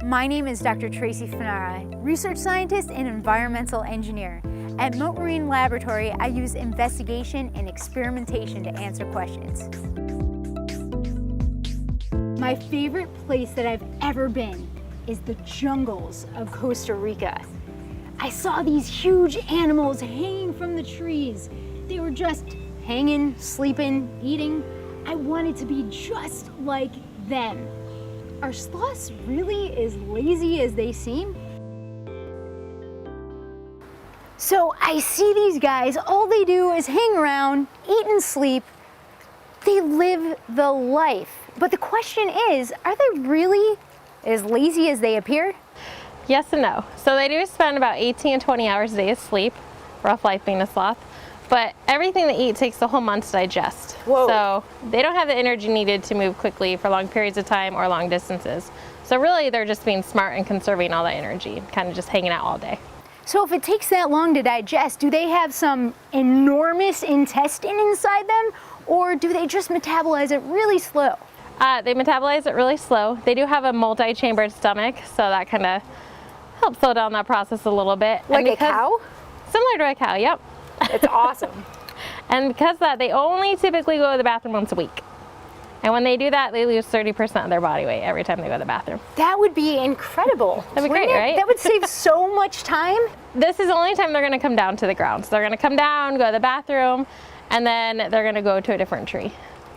My name is Dr. Tracy Fanara, research scientist and environmental engineer. At Mote Marine Laboratory, I use investigation and experimentation to answer questions. My favorite place that I've ever been is the jungles of Costa Rica. I saw these huge animals hanging from the trees. They were just hanging, sleeping, eating. I wanted to be just like them. Are sloths really as lazy as they seem? So I see these guys, all they do is hang around, eat and sleep. They live the life. But the question is, are they really as lazy as they appear? Yes and no. So they do spend about 18 to 20 hours a day asleep, rough life being a sloth, but everything they eat takes a whole month to digest. Whoa. So they don't have the energy needed to move quickly for long periods of time or long distances. So really they're just being smart and conserving all that energy, kind of just hanging out all day. So if it takes that long to digest, do they have some enormous intestine inside them, or do they just metabolize it really slow? They metabolize it really slow. They do have a multi-chambered stomach, so that kind of helps slow down that process a little bit. Like a cow? Similar to a cow, yep. It's awesome. And because of that, they only typically go to the bathroom once a week. And when they do that, they lose 30% of their body weight every time they go to the bathroom. That would be incredible. That'd be great, right? That would save so much time. This is the only time they're going to come down to the ground. So they're going to come down, go to the bathroom, and then they're going to go to a different tree.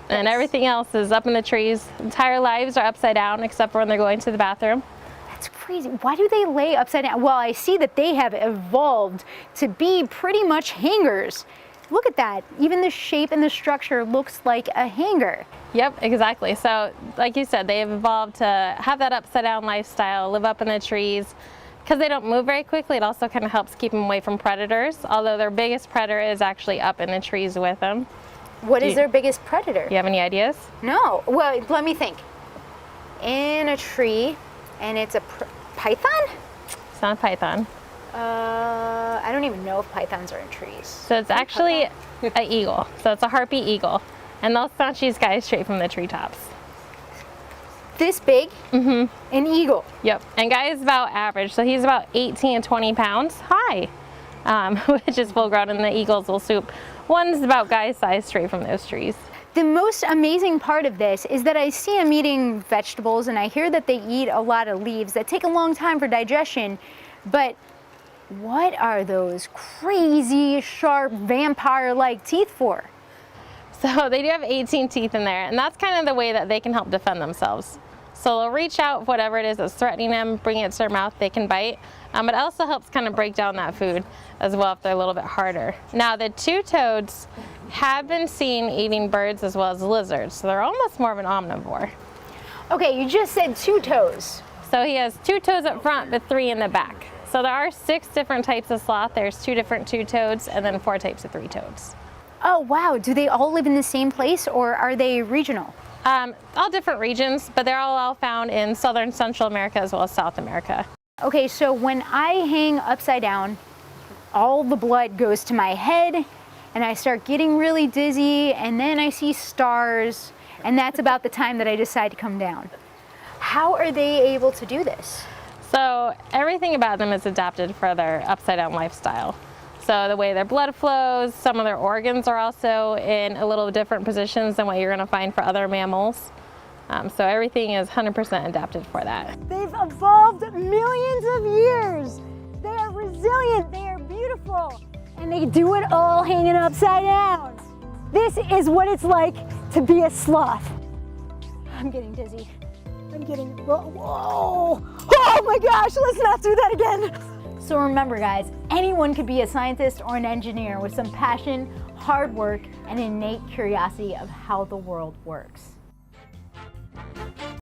And everything else is up in the trees. Entire lives are upside down except for when they're going to the bathroom. That's crazy. Why do they lay upside down? Well, I see that they have evolved to be pretty much hangers. Look at that. Even the shape and the structure looks like a hanger. Yep, exactly. So like you said, they've evolved to have that upside down lifestyle, live up in the trees. Because they don't move very quickly, it also kind of helps keep them away from predators, although their biggest predator is actually up in the trees with them. What is their biggest predator? You have any ideas? No. Well, let me think. In a tree, and it's a python? It's not a python. I don't even know if pythons are in trees. So it's actually an eagle. So it's a harpy eagle. And they'll snatch these guys straight from the treetops. This big? Mm-hmm. An eagle? Yep. And Guy is about average. So he's about 18 to 20 pounds high, which is full grown, and the eagles will swoop. One's about Guy's size straight from those trees. The most amazing part of this is that I see them eating vegetables, and I hear that they eat a lot of leaves that take a long time for digestion. But what are those crazy, sharp, vampire-like teeth for? So they do have 18 teeth in there, and that's kind of the way that they can help defend themselves. So they'll reach out, whatever it is that's threatening them, bring it to their mouth, they can bite. It also helps kind of break down that food as well if they're a little bit harder. Now the two-toads have been seen eating birds as well as lizards, so they're almost more of an omnivore. Okay, you just said two toes. So he has two toes up front, but three in the back. So there are 6 different types of sloth. There's 2 different two-toads and then 4 types of three-toads. Oh wow, do they all live in the same place, or are they regional? All different regions, but they're all found in southern Central America as well as South America. Okay, so when I hang upside down, all the blood goes to my head, and I start getting really dizzy, and then I see stars, and that's about the time that I decide to come down. How are they able to do this? So everything about them is adapted for their upside down lifestyle. So the way their blood flows, some of their organs are also in a little different positions than what you're going to find for other mammals. So everything is 100% adapted for that. They've evolved millions of years. They are resilient, they are beautiful, and they do it all hanging upside down. This is what it's like to be a sloth. I'm getting dizzy. I'm getting, whoa. Oh my gosh, let's not do that again. So remember guys, anyone could be a scientist or an engineer with some passion, hard work, and innate curiosity of how the world works.